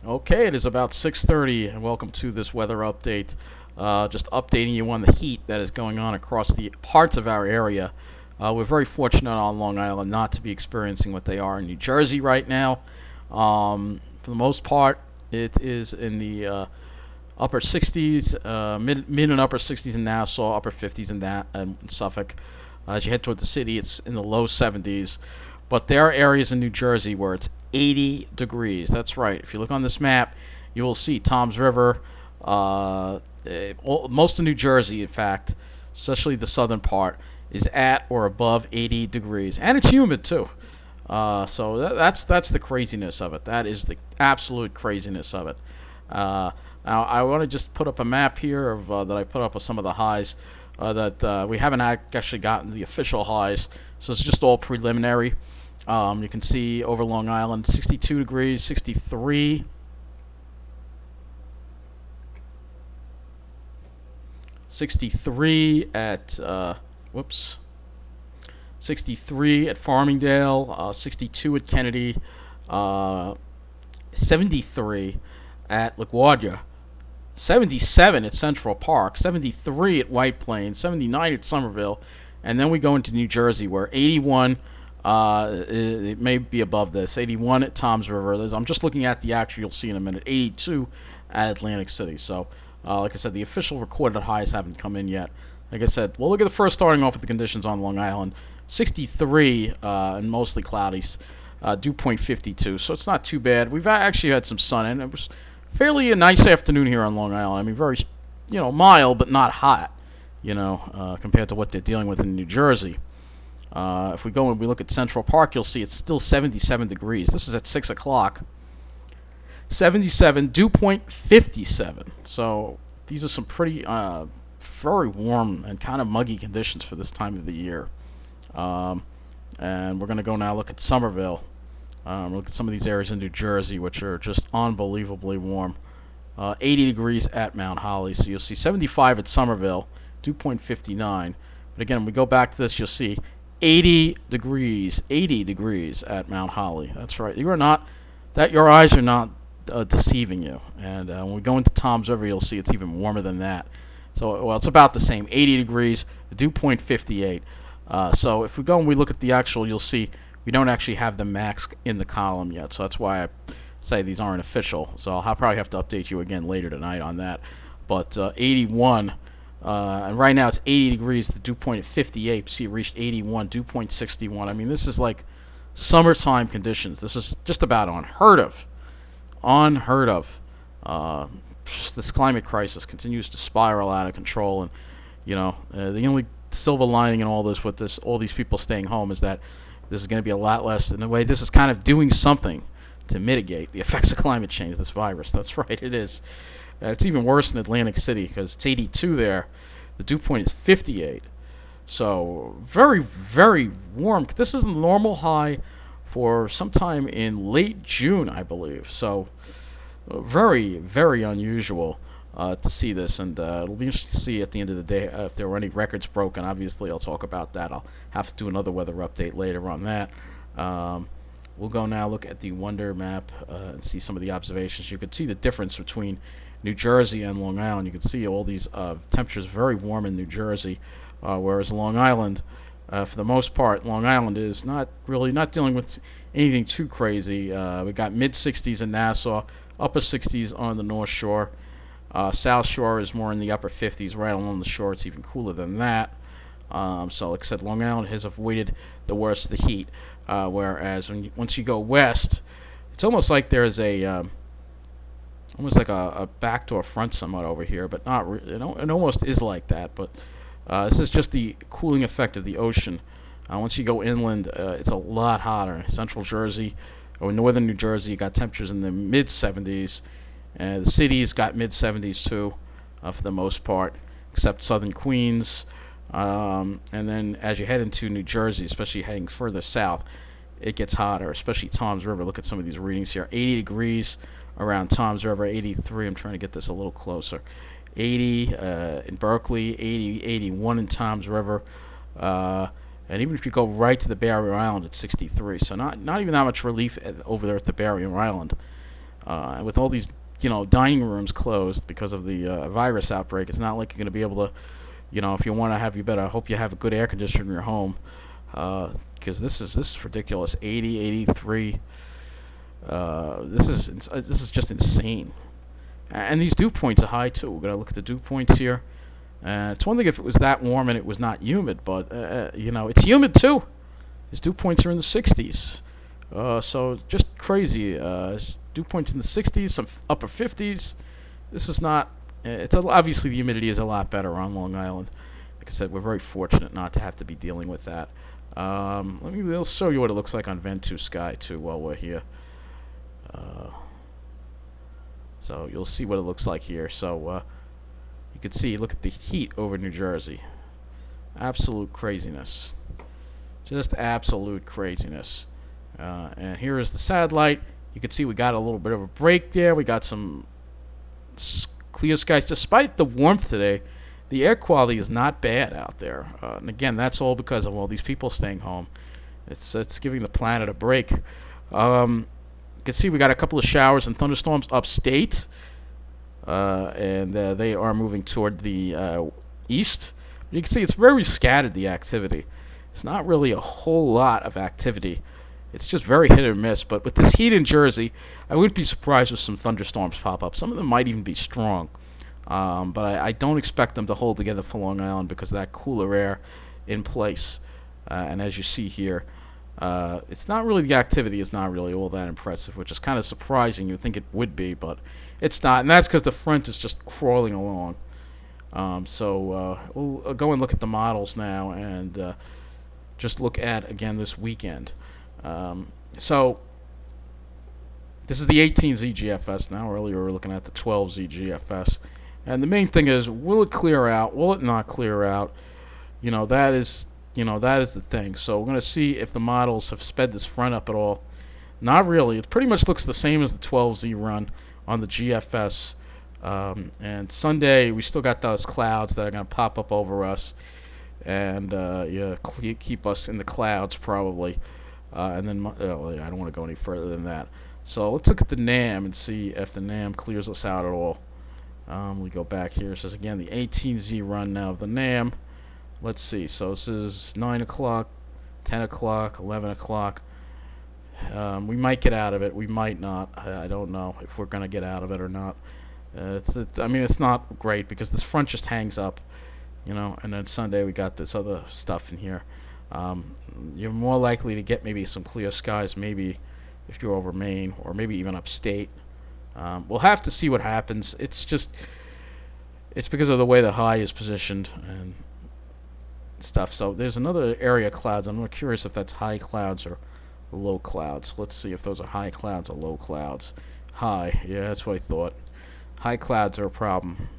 Okay, it is about 6:30, and welcome to this weather update. Just updating you on the heat that is going on across the parts of our area. We're very fortunate on Long Island not to be experiencing what they are in New Jersey right now. For the most part, it is in the upper 60s, mid and upper 60s in Nassau, upper 50s in Suffolk. As you head toward the city, it's in the low 70s. But there are areas in New Jersey where it's 80 degrees. That's right. If you look on this map, you will see Toms River, most of New Jersey, in fact, especially the southern part, is at or above 80 degrees, and it's humid too. So that's the craziness of it. That is the absolute craziness of it. Now I want to just put up a map here of that I put up of some of the highs that we haven't actually gotten the official highs, so it's just all preliminary. You can see over Long Island, 62 degrees, 63, 63 at 63 at Farmingdale, 62 at Kennedy, 73 at LaGuardia, 77 at Central Park, 73 at White Plains, 79 at Somerville, and then we go into New Jersey where 81. It may be above this. 81 at Toms River. I'm just looking at the actual. You'll see in a minute. 82 at Atlantic City. So, like I said, the official recorded highs haven't come in yet. Like I said, we'll look at the first starting off with the conditions on Long Island. 63 and mostly cloudy. Dew point 52. So it's not too bad. We've actually had some sun, and it was fairly a nice afternoon here on Long Island. I mean, very, mild but not hot. Compared to what they're dealing with in New Jersey. If we go and we look at Central Park, you'll see it's still 77 degrees. This is at 6 o'clock. 77, dew point 57. So these are some pretty, very warm and kind of muggy conditions for this time of the year. And we're going to go now look at Somerville. Look at some of these areas in New Jersey, which are just unbelievably warm. 80 degrees at Mount Holly. So you'll see 75 at Somerville, dew point 59. But again, when we go back to this, you'll see 80 degrees at Mount Holly. That's right. Your eyes are not deceiving you. And when we go into Toms River, you'll see it's even warmer than that. So, it's about the same. 80 degrees, dew point 58. So if we go and we look at the actual, you'll see we don't actually have the max in the column yet. So that's why I say these aren't official. So I'll probably have to update you again later tonight on that. But 81. And right now it's 80 degrees, the dew point at 58. See, it reached 81, dew point 61. I mean, this is like summertime conditions. This is just about unheard of. Unheard of. This climate crisis continues to spiral out of control. And, the only silver lining in all this with all these people staying home is that this is going to be a lot less. In a way, this is kind of doing something to mitigate the effects of climate change, this virus. That's right, it is. It's even worse in Atlantic City because it's 82 there. The dew point is 58. So very, very warm. This is the normal high for sometime in late June, I believe. So very, very unusual to see this. And it'll be interesting to see at the end of the day if there were any records broken. Obviously, I'll talk about that. I'll have to do another weather update later on that. We'll go now look at the Wonder map and see some of the observations. You can see the difference between New Jersey and Long Island. You can see all these temperatures very warm in New Jersey, whereas Long Island, for the most part, Long Island is not dealing with anything too crazy. We got mid 60s in Nassau, upper 60s on the North Shore. South Shore is more in the upper 50s. Right along the shore, it's even cooler than that. So, like I said, Long Island has avoided the worst of the heat, whereas once you go west, it's almost like there's almost like a backdoor front somewhat over here, but not it almost is like that, but this is just the cooling effect of the ocean. Once you go inland, it's a lot hotter. Central Jersey or northern New Jersey, you got temperatures in the mid 70s. The city's got mid 70s too, for the most part, except southern Queens. And then as you head into New Jersey, especially heading further south, it gets hotter, especially Toms River. Look at some of these readings here. 80 degrees around Toms River, 83. I'm trying to get this a little closer. 80 in Berkeley, 80, 81 in Toms River. And even if you go right to the Barrier Island, it's 63. So not even that much relief over there at the Barrier Island. With all these, dining rooms closed because of the virus outbreak, it's not like you're going to be able to, if you want to have, you better hope you have a good air conditioner in your home, because this is ridiculous. 80, 83. This is just insane. And these dew points are high too. We're gonna look at the dew points here. It's one thing if it was that warm and it was not humid, but it's humid too. His dew points are in the 60s. So just crazy. Dew points in the 60s, some upper 50s. This is not. Obviously the humidity is a lot better on Long Island. Like I said, we're very fortunate not to have to be dealing with that. I'll show you what it looks like on Ventus Sky too while we're here. So you'll see what it looks like here. So you can see, look at the heat over New Jersey. Absolute craziness. Just absolute craziness. And here is the satellite. You can see we got a little bit of a break there. We got some clear skies. Despite the warmth today, the air quality is not bad out there. And again, that's all because of all these people staying home. It's giving the planet a break. You can see we got a couple of showers and thunderstorms upstate. And they are moving toward the east. You can see it's very scattered, the activity. It's not really a whole lot of activity. It's just very hit or miss. But with this heat in Jersey, I wouldn't be surprised if some thunderstorms pop up. Some of them might even be strong. But I don't expect them to hold together for Long Island because of that cooler air in place. And as you see here, it's not really, the activity is not really all that impressive, which is kind of surprising. You'd think it would be, but it's not. And that's because the front is just crawling along. So we'll go and look at the models now and just look at, again, this weekend. So this is the 18 ZGFS now. Earlier we were looking at the 12 ZGFS. And the main thing is, will it clear out? Will it not clear out? That is the thing. So we're going to see if the models have sped this front up at all. Not really. It pretty much looks the same as the 12Z run on the GFS. And Sunday, we still got those clouds that are going to pop up over us and keep us in the clouds probably. And then, I don't want to go any further than that. So let's look at the NAM and see if the NAM clears us out at all. We go back here. It says, again, the 18Z run now of the NAM. Let's see. So this is 9 o'clock, 10 o'clock, 11 o'clock. We might get out of it. We might not. I don't know if we're going to get out of it or not. It's not great because this front just hangs up, and then Sunday we got this other stuff in here. You're more likely to get maybe some clear skies, maybe if you're over Maine or maybe even upstate. We'll have to see what happens. It's because of the way the high is positioned and stuff. So there's another area of clouds. I'm curious if that's high clouds or low clouds. Let's see if those are high clouds or low clouds. High, yeah, that's what I thought. High clouds are a problem.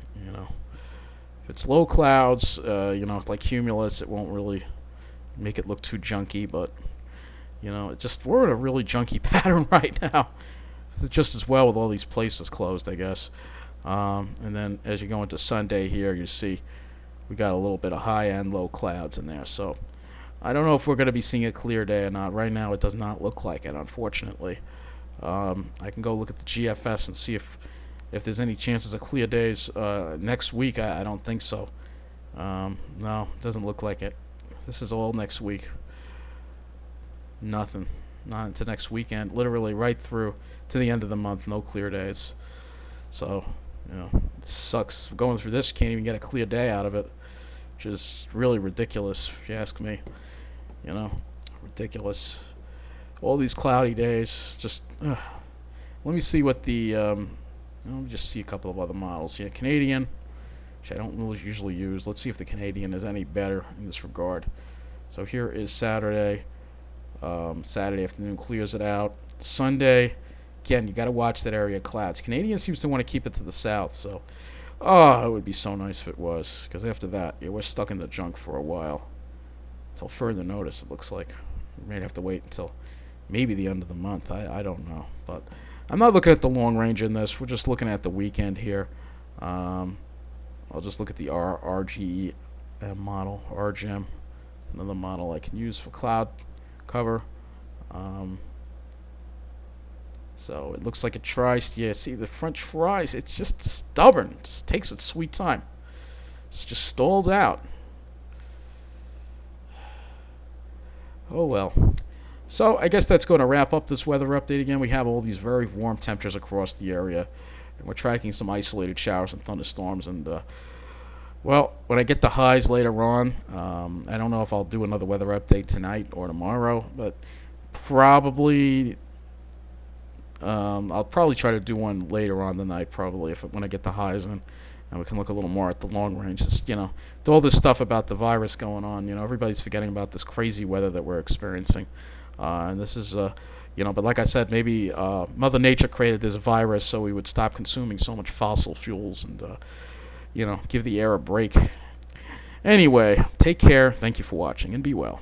If it's low clouds, like cumulus, it won't really make it look too junky. But we're in a really junky pattern right now. It's just as well with all these places closed, I guess. And then as you go into Sunday here, you see we got a little bit of high and low clouds in there. So I don't know if we're going to be seeing a clear day or not. Right now it does not look like it, unfortunately. I can go look at the GFS and see if there's any chances of clear days next week. I don't think so. No, it doesn't look like it. This is all next week. Nothing. Not until next weekend. Literally right through to the end of the month. No clear days. So, it sucks. Going through this, can't even get a clear day out of it, which is really ridiculous, if you ask me. Ridiculous. All these cloudy days, just. Let me see what the. Let me just see a couple of other models. Yeah, Canadian, which I don't really usually use. Let's see if the Canadian is any better in this regard. So here is Saturday. Saturday afternoon clears it out. Sunday, again, you got to watch that area of clouds. Canadian seems to want to keep it to the south, so it would be so nice if it was, because after that, we're stuck in the junk for a while. Until further notice, it looks like. We may have to wait until maybe the end of the month. I don't know, but I'm not looking at the long range in this. We're just looking at the weekend here. I'll just look at the RGM model, RGM, another model I can use for cloud cover. So it looks like it tries. Yeah, see the front tries. It's just stubborn. It just takes its sweet time. It's just stalls out. Oh well. So I guess that's going to wrap up this weather update again. We have all these very warm temperatures across the area, and we're tracking some isolated showers and thunderstorms. And well, when I get the highs later on, I don't know if I'll do another weather update tonight or tomorrow, but probably I'll probably try to do one later on the night, probably if when I get the highs in, and we can look a little more at the long range. Just, with all this stuff about the virus going on, everybody's forgetting about this crazy weather that we're experiencing, and this is, but like I said, maybe Mother Nature created this virus so we would stop consuming so much fossil fuels and, give the air a break. Anyway, take care. Thank you for watching, and be well.